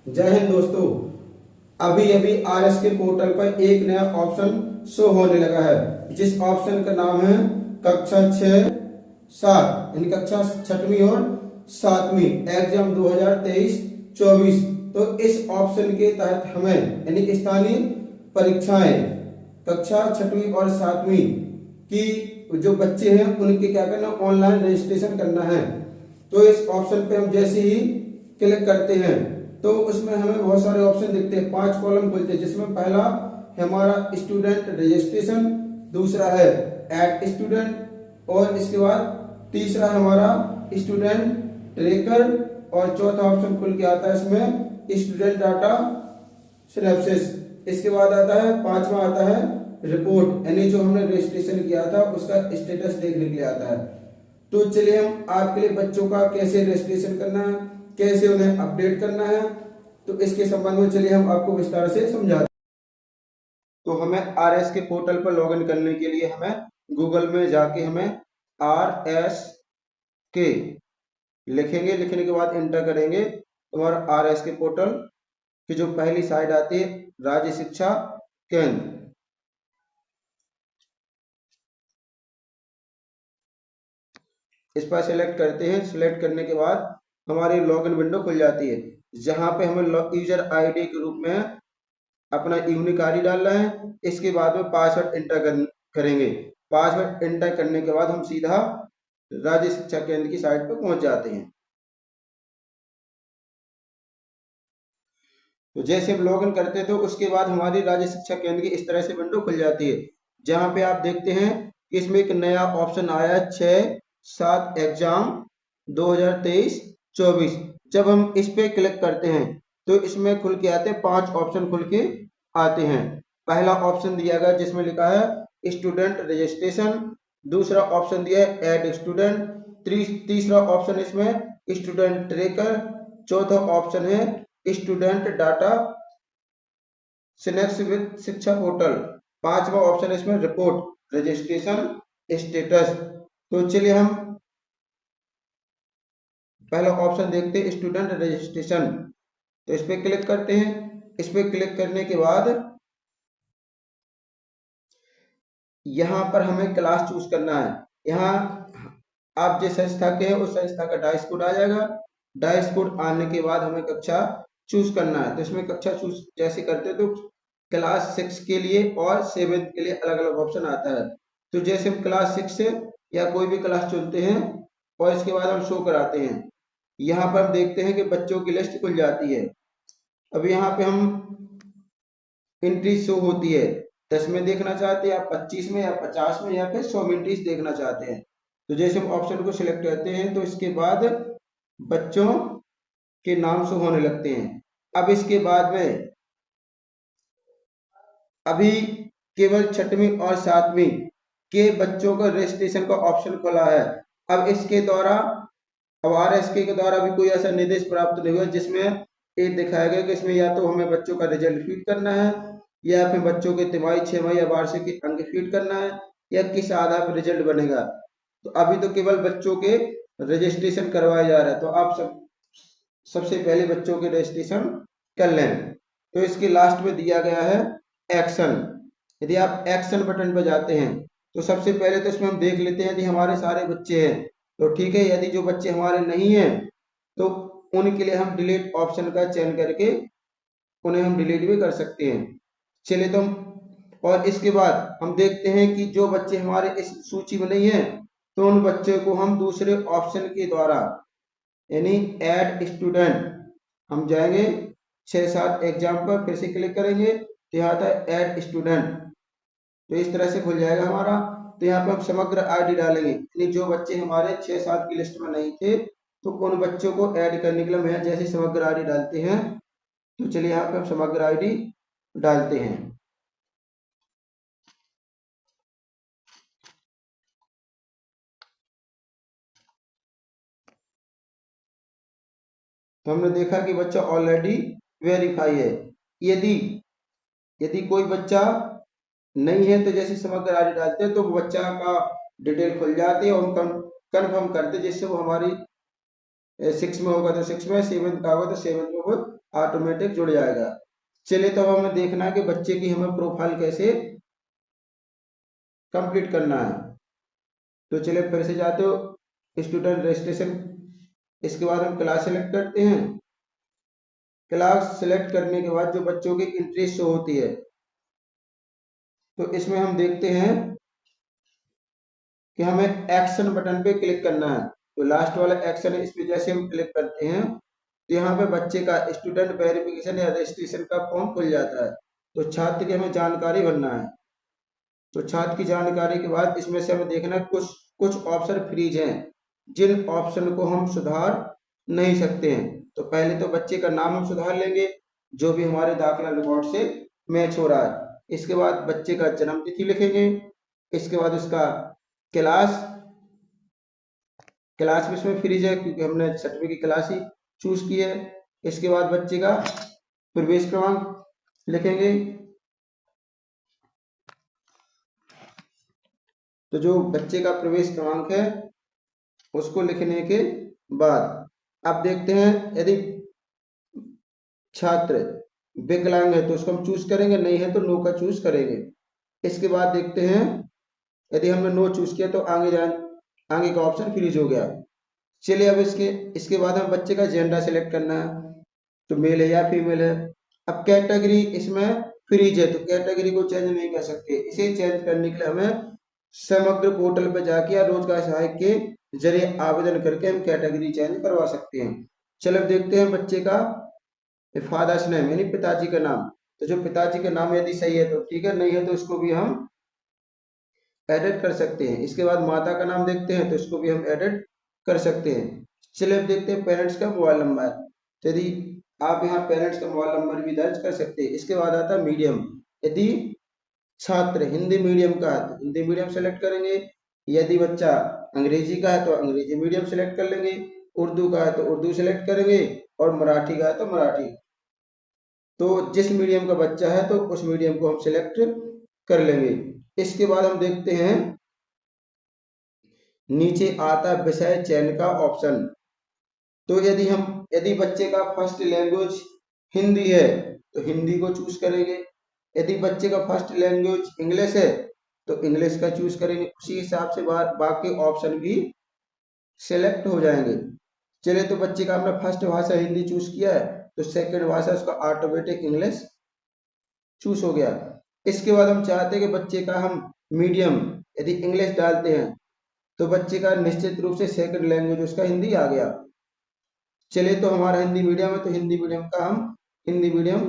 जय हिंद दोस्तों। अभी अभी आरएस के पोर्टल पर एक नया ऑप्शन शो होने लगा है, जिस ऑप्शन का नाम है कक्षा 6-7 यानी कक्षा 6वीं और 7वीं एग्जाम 2023-24। तो इस ऑप्शन के तहत हमें यानी स्थानीय परीक्षाएं कक्षा 6वीं और 7वीं की जो बच्चे हैं उनके क्या करना, ऑनलाइन रजिस्ट्रेशन करना है। तो इस ऑप्शन पे हम जैसे ही क्लिक करते हैं तो उसमें हमें बहुत सारे ऑप्शन दिखते हैं, 5 कॉलम खुलते हैं, जिसमें पहला है हमारा स्टूडेंट रजिस्ट्रेशन, दूसरा है ऐड स्टूडेंट और इसके बाद तीसरा है हमारा स्टूडेंट ट्रैकर और चौथा ऑप्शन खुल के आता है इसमें स्टूडेंट डाटा सिनेप्सिस। इसके बाद आता है पांचवा आता है रिपोर्ट, यानी जो हमने रजिस्ट्रेशन किया था उसका स्टेटस देखने के लिए आता है। तो चलिए हम आपके लिए बच्चों का कैसे रजिस्ट्रेशन करना है, कैसे उन्हें अपडेट करना है, तो इसके संबंध में चलिए हम आपको विस्तार से समझाते हैं। तो हमें आरएस के पोर्टल पर लॉगिन करने के लिए हमें गूगल में जाके हमें आरएस के लिखेंगे, लिखने के बाद एंटर करेंगे तो हमारा आरएस के पोर्टल की जो पहली साइट आती है राज्य शिक्षा केंद्र, इस पर सेलेक्ट करते हैं। सेलेक्ट करने के बाद हमारी लॉगिन विंडो खुल जाती है, जहां पे हमें यूजर आईडी के रूप में अपना यूनिक आईडी डालना है। इसके बाद में पासवर्ड एंटर करेंगे। पासवर्ड एंटर करने के बाद हम सीधा राज्य शिक्षा केंद्र की साइट पर पहुंच जाते हैं। तो जैसे हम लॉगिन करते हैं तो उसके बाद हमारी राज्य शिक्षा केंद्र की इस तरह से विंडो खुल जाती है, जहां पे आप देखते हैं कि इसमें एक नया ऑप्शन आया 6-7 एग्जाम 2023-24। जब हम इस पे क्लिक करते हैं तो इसमें खुल के आते हैं 5 ऑप्शन खुल के आते हैं। पहला ऑप्शन दिया गया जिसमें लिखा है स्टूडेंट रजिस्ट्रेशन, दूसरा ऑप्शन दिया है ऐड स्टूडेंट, तीसरा ऑप्शन इसमें स्टूडेंट ट्रैकर, चौथा ऑप्शन है स्टूडेंट डाटा सिनेक्स विद शिक्षा पोर्टल, पांचवा ऑप्शन है इसमें रिपोर्ट रजिस्ट्रेशन स्टेटस। तो चलिए हम पहला ऑप्शन देखते हैं स्टूडेंट रजिस्ट्रेशन। तो इस पे क्लिक करते हैं। इस पे क्लिक करने के बाद यहां पर हमें क्लास चूज करना है। यहाँ आप जिस संस्था के हैं उस संस्था का डाइस कोड आ जाएगा। डाइस कोड आने के बाद हमें कक्षा चूज करना है। तो इसमें कक्षा चूज जैसे करते हैं तो क्लास 6 के लिए और 7 के लिए अलग अलग ऑप्शन आता है। तो जैसे हम क्लास 6 से या कोई भी क्लास चुनते हैं और इसके बाद हम शो कराते हैं। यहाँ पर हम देखते हैं कि बच्चों की लिस्ट खुल जाती है। अब यहाँ पे हम एंट्री शो होती है, 10 में देखना चाहते हैं या 25 में या 50 में या फिर 100 में एंट्रीज देखना चाहते हैं। तो जैसे हम ऑप्शन को सिलेक्ट करते हैं तो इसके बाद बच्चों के नाम शो होने लगते हैं। अब इसके बाद में अभी केवल 6वीं और 7वीं के बच्चों का रजिस्ट्रेशन का ऑप्शन खुला है। अब इसके द्वारा अब आरएसके के द्वारा भी कोई ऐसा निर्देश प्राप्त नहीं हुआ जिसमें ये दिखाया गया कि इसमें या तो हमें बच्चों का रिजल्ट फीड करना है या फिर बच्चों के तिमाही, छमाही या वार्षिक अंक फीड करना है या किस आधार पर रिजल्ट बनेगा। तो अभी तो केवल बच्चों के रजिस्ट्रेशन करवाया जा रहा है। तो आप सबसे पहले बच्चों के रजिस्ट्रेशन कर लें। तो इसके लास्ट में दिया गया है एक्शन। यदि आप एक्शन बटन पर जाते हैं तो सबसे पहले तो इसमें हम देख लेते हैं यदि हमारे सारे बच्चे हैं तो ठीक है। यदि जो बच्चे हमारे नहीं हैं तो उनके लिए हम डिलीट ऑप्शन का चयन करके उन्हें हम डिलीट भी कर सकते हैं। चलिए तो और इसके बाद हम देखते हैं कि जो बच्चे हमारे इस सूची में नहीं है तो उन बच्चों को हम दूसरे ऑप्शन के द्वारा यानी ऐड स्टूडेंट हम जाएंगे 6-7 एग्जाम पर, फिर से क्लिक करेंगे तो यहाँ था ऐड स्टूडेंट। तो इस तरह से खुल जाएगा हमारा। तो यहाँ पे हम समग्र आईडी डालेंगे, यानी जो बच्चे हमारे 6-7 की लिस्ट में नहीं थे तो उन बच्चों को ऐड करने के लिए हम जैसे समग्र आईडी डालते हैं। तो चलिए यहाँ पे हम समग्र आईडी डालते हैं। तो हमने देखा कि बच्चा ऑलरेडी वेरीफाई है। यदि यदि कोई बच्चा नहीं है तो जैसे समग्र आईडी डालते हैं तो बच्चा का डिटेल खुल जाती है और हम कन्फर्म करते हैं, जिससे वो हमारी 6 में होगा तो 6 में, 7 का होगा तो 7 में वो ऑटोमेटिक जुड़ जाएगा। चलिए तो अब हमें देखना है कि बच्चे की हमें प्रोफाइल कैसे कंप्लीट करना है। तो चलिए फिर से जाते हो स्टूडेंट रजिस्ट्रेशन, इसके बाद हम क्लास सेलेक्ट करते हैं। क्लास सेलेक्ट करने के बाद जो बच्चों की एंट्री शो होती है, तो इसमें हम देखते हैं कि हमें एक्शन बटन पे क्लिक करना है। तो लास्ट वाला एक्शन है, इस पे जैसे हम क्लिक करते हैं तो यहाँ पे बच्चे का स्टूडेंट वेरिफिकेशन या रजिस्ट्रेशन का फॉर्म खुल जाता है। तो छात्र की हमें जानकारी भरना है। तो छात्र की जानकारी के बाद इसमें से हमें देखना है कुछ कुछ ऑप्शन फ्रीज हैं, जिन ऑप्शन को हम सुधार नहीं सकते हैं। तो पहले तो बच्चे का नाम हम सुधार लेंगे, जो भी हमारे दाखिला रिकॉर्ड से मैच हो रहा है। इसके बाद बच्चे का जन्म तिथि लिखेंगे। इसके बाद उसका क्लास क्लास भी इसमें फ्रीज है क्योंकि हमने 6वीं की क्लास ही चूज की है। इसके बाद बच्चे का प्रवेश क्रमांक लिखेंगे। तो जो बच्चे का प्रवेश क्रमांक है उसको लिखने के बाद अब देखते हैं यदि छात्र विकलांग है तो उसको हम चूज करेंगे, नहीं है तो नो का चूज करेंगे। इसके बाद देखते हैं यदि हमने नो चूज किया तो आगे का ऑप्शन फ्रीज हो गया। चलिए अब इसके बाद हम बच्चे का जेंडर सेलेक्ट करना है, तो मेल है या फीमेल है। अब कैटेगरी इसमें फ्रीज है तो कैटेगरी को चेंज नहीं कर सकते। इसे चेंज करने के लिए हमें समग्र पोर्टल पर जाके या रोजगार सहायक के जरिए आवेदन करके हम कैटेगरी चेंज करवा सकते हैं। चलो अब देखते हैं बच्चे का फादर्स नेम यानी पिताजी का नाम। तो जो पिताजी का नाम यदि सही है तो ठीक है, नहीं है तो इसको भी हम एडिट कर सकते हैं। इसके बाद माता का नाम देखते हैं तो इसको भी हम एडिट कर सकते हैं। चलिए अब देखते हैं पेरेंट्स का मोबाइल नंबर। तो यदि आप यहाँ पेरेंट्स का मोबाइल नंबर भी दर्ज कर सकते हैं। इसके बाद आता है मीडियम, यदि छात्र हिंदी मीडियम का है तो हिंदी मीडियम सेलेक्ट करेंगे, यदि बच्चा अंग्रेजी का है तो अंग्रेजी मीडियम सेलेक्ट कर लेंगे, उर्दू का है तो उर्दू सेलेक्ट करेंगे और मराठी का है तो मराठी। तो जिस मीडियम का बच्चा है तो उस मीडियम को हम सिलेक्ट कर लेंगे। इसके बाद हम देखते हैं नीचे आता है विषय चयन का ऑप्शन। तो यदि बच्चे का फर्स्ट लैंग्वेज हिंदी है तो हिंदी को चूज करेंगे, यदि बच्चे का फर्स्ट लैंग्वेज इंग्लिश है तो इंग्लिश का चूज करेंगे। उसी हिसाब से बाकी ऑप्शन भी सिलेक्ट हो जाएंगे। चलिए तो बच्चे का हमने फर्स्ट भाषा हिंदी चूज किया है तो सेकंड भाषा उसका ऑटोमेटिक इंग्लिश चूज हो गया। इसके बाद हम चाहते हैं कि बच्चे का हम मीडियम यदि इंग्लिश डालते हैं तो बच्चे का निश्चित रूप से सेकंड लैंग्वेज उसका हिंदी आ गया। चलिए तो हमारा हिंदी मीडियम है तो हिंदी मीडियम का हम हिंदी मीडियम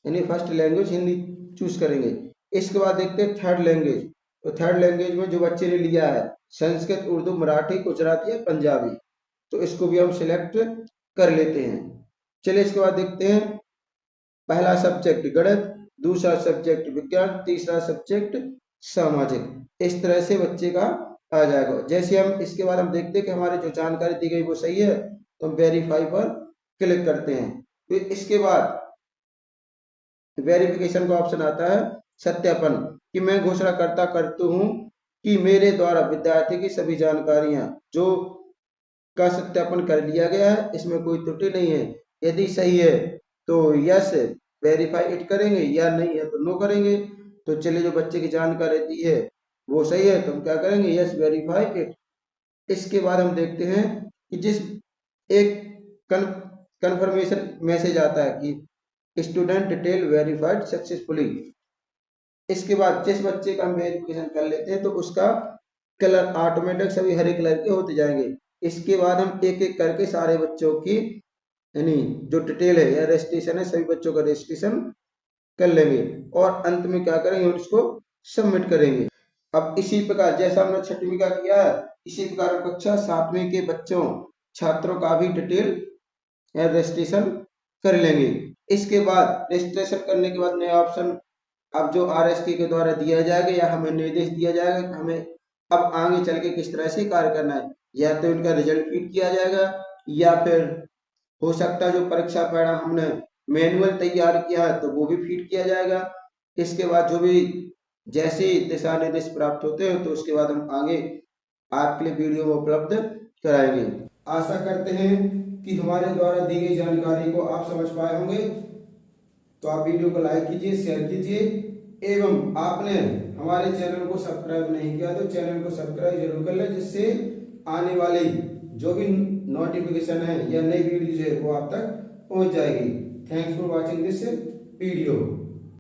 यानी फर्स्ट लैंग्वेज हिंदी चूज करेंगे। इसके बाद देखते हैं थर्ड लैंग्वेज। तो थर्ड लैंग्वेज में जो बच्चे ने लिया है संस्कृत, उर्दू, मराठी, गुजराती या पंजाबी, तो इसको भी हम सिलेक्ट कर लेते हैं। चलिए इसके बाद देखते हैं पहला सब्जेक्ट गणित, दूसरा सब्जेक्ट विज्ञान, तीसरा सब्जेक्ट सामाजिक। इस तरह से बच्चे का आ जाएगा। जैसे हम इसके बाद हम देखते हैं कि हमारी जो जानकारी दी गई वो सही है तो हम वेरीफाई पर क्लिक करते हैं। तो इसके बाद वेरिफिकेशन का ऑप्शन आता है सत्यापन, कि मैं घोषणा करता हूं कि मेरे द्वारा विद्यार्थी की सभी जानकारियां जो का सत्यापन कर लिया गया है, इसमें कोई त्रुटि नहीं है। यदि सही है तो यस वेरीफाई इट करेंगे, या नहीं है तो नो करेंगे। तो चलिए जो बच्चे की जानकारी दी है वो सही है तो हम क्या करेंगे, यस वेरीफाई इट। इसके बाद हम देखते हैं कि जिस एक कंफर्मेशन मैसेज आता है कि स्टूडेंट डिटेल वेरीफाइड सक्सेसफुली। इसके बाद जिस बच्चे का हम वेरिफिकेशन कर लेते हैं तो उसका कलर ऑटोमेटिक सभी हरे कलर के होते जाएंगे। इसके बाद हम एक एक करके सारे बच्चों की यानी जो डिटेल है या रजिस्ट्रेशन है सभी बच्चों का रजिस्ट्रेशन कर लेंगे और अंत में क्या करेंगे, उसको सबमिट करेंगे। अब इसी प्रकार जैसा हमने 6वीं का किया है इसी प्रकार कक्षा 7वीं के बच्चों छात्रों का भी डिटेल या रजिस्ट्रेशन कर लेंगे। इसके बाद रजिस्ट्रेशन करने के बाद नया ऑप्शन अब जो RSK के द्वारा दिया जाएगा या हमें निर्देश दिया जाएगा कि हमें अब आगे चल के किस तरह से कार्य करना है। या तो इनका रिजल्ट फीड किया जाएगा या फिर हो सकता है जो परीक्षा परिणाम हमने मैनुअल तैयार किया है तो वो भी फीड किया जाएगा। इसके बाद जो भी जैसे दिशा निर्देश प्राप्त होते हैं तो उसके बाद हम आगे आपके लिए वीडियो उपलब्ध कराएंगे। आशा करते हैं कि हमारे द्वारा दी गई जानकारी को आप समझ पाए होंगे। तो आप वीडियो को लाइक कीजिए, शेयर कीजिए एवं आपने हमारे चैनल को सब्सक्राइब नहीं किया तो चैनल को सब्सक्राइब जरूर कर लें, जिससे आने वाली जो भी नोटिफिकेशन है या नई वीडियो है वो आप तक पहुंच जाएगी। Thanks for watching this video.